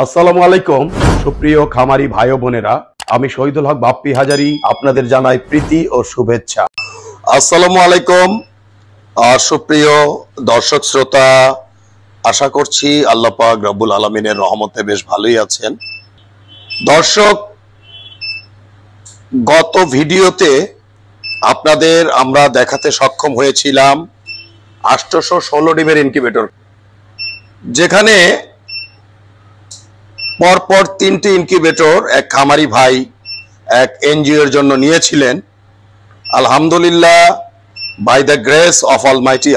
আসসালামু আলাইকুম সুপ্রিয় খামারি ভাই ও বোনেরা, আমি শহীদুল হক বাপ্পি হাজারি আপনাদের জানাই প্রীতি ও শুভেচ্ছা। আসসালামু আলাইকুম সুপ্রিয় দর্শক শ্রোতা, আশা করছি আল্লাহ পাক রব্বুল আলামিনের রহমতে বেশ ভালোই আছেন। দর্শক, গত ভিডিওতে আপনাদের আমরা দেখাতে সক্ষম হয়েছিলাম 816 ডিমের ইনকিউবেটর, যেখানে পরপর 3টি ইনকিউবেটর এক খামারি ভাই এক এনজিও এর জন্য নিয়েছিলেন। আলহামদুলিল্লাহ, by the grace of Almighty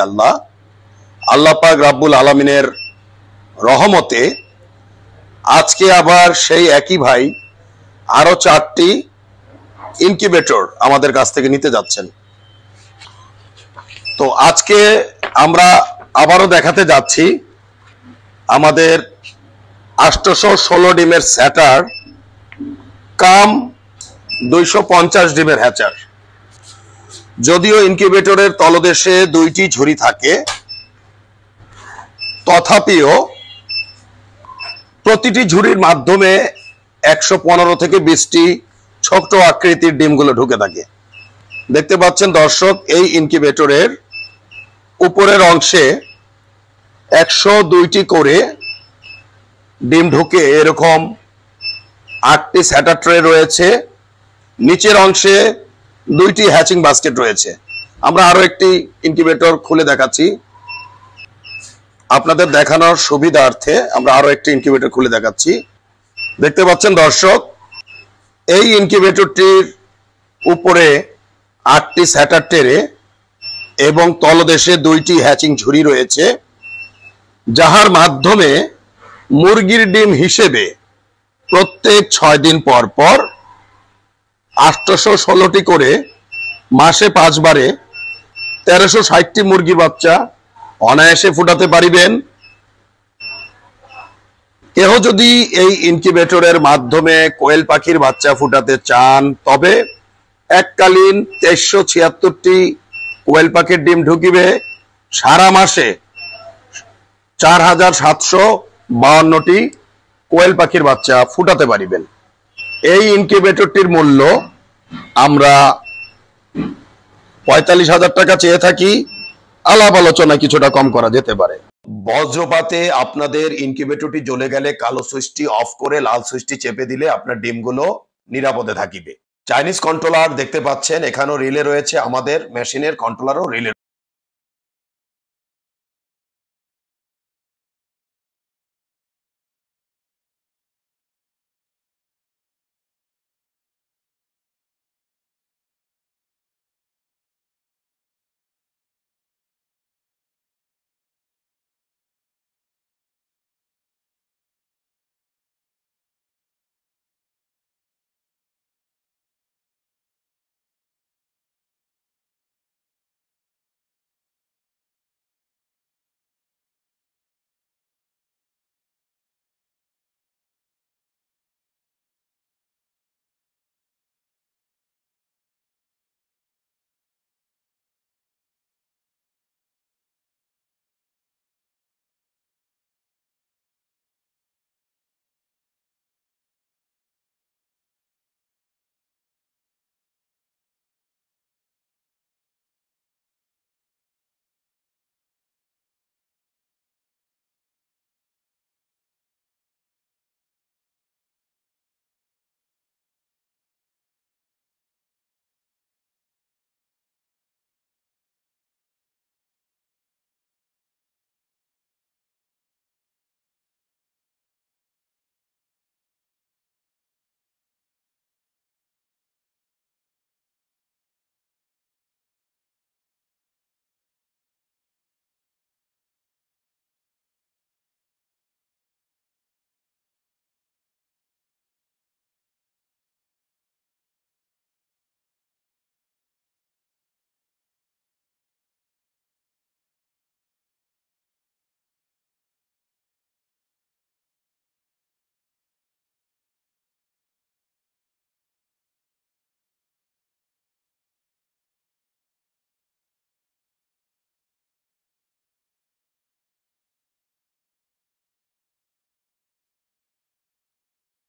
আল্লাহ পাক রব্বুল আলামিনের রহমতে আজকে আবার সেই একই ভাই আরো 4টি ইনকিউবেটর আমাদের কাছ থেকে নিতে যাচ্ছেন। তো আজকে আমরা আবারও দেখাতে যাচ্ছি আমাদের 816 ডিমের স্যাটার কাম 250 ডিমের হ্যাচার। যদিও ইনকিউবেটরের তলদেশে 2টি ঝুড়ি থাকে, তথাপিও প্রতিটি ঝুড়ির মাধ্যমে 115 থেকে 20টি ছোট আকৃতির ডিমগুলো ঢুকে থাকে। দেখতে পাচ্ছেন দর্শক, এই ইনকিউবেটরের উপরের অংশে 102টি করে ডিম ঢুকে এরকম 8টি স্যাটার ট্রে রয়েছে। নিচের অংশে 2টি হ্যাচিং বাস্কেট রয়েছে। আমরা আরো একটি ইনকিউবেটর খুলে দেখাচ্ছি আপনাদের দেখানোর সুবিধার্থে। আমরা আরো একটি ইনকিউবেটর খুলে দেখাচ্ছি। দেখতে পাচ্ছেন দর্শক, এই ইনকিউবেটরটির উপরে 8টি স্যাটার ট্রে এবং তলদেশে 2টি হ্যাচিং ঝুড়ি রয়েছে, যাহার মাধ্যমে মুরগির ডিম হিসেবে প্রত্যেক 6 দিন পর পর 816টি করে মাসে 5 বারে 1360টি মুরগির বাচ্চা অনায়াসে ফুটাতে পারিবেন। কেহ যদি এই ইনকিউবেটরের মাধ্যমে কোয়েল পাখির বাচ্চা ফুটাতে চান, তবে এককালীন 2376টি কোয়েল পাখির ডিম ঢুকিবে। সারা মাসে 4752টি কোয়েল পাখির বাচ্চা ফুটাতে পারিবেন। এই ইনকিউবেটরটির মূল্য আমরা 45,000 টাকা চেয়ে থাকি। আলাপ আলোচনা কিছুটা কম করা যেতে পারে। বজ্রপাতে আপনাদের ইনকিউবেটরটি জ্বলে গেলে কালো সুইচটি অফ করে লাল সুইচটি চেপে দিলে আপনার ডিমগুলো নিরাপদে থাকিবে। চাইনিজ কন্ট্রোলার দেখতে পাচ্ছেন, এখানেও রিলে রয়েছে, আমাদের মেশিনের কন্ট্রোলারও রিলে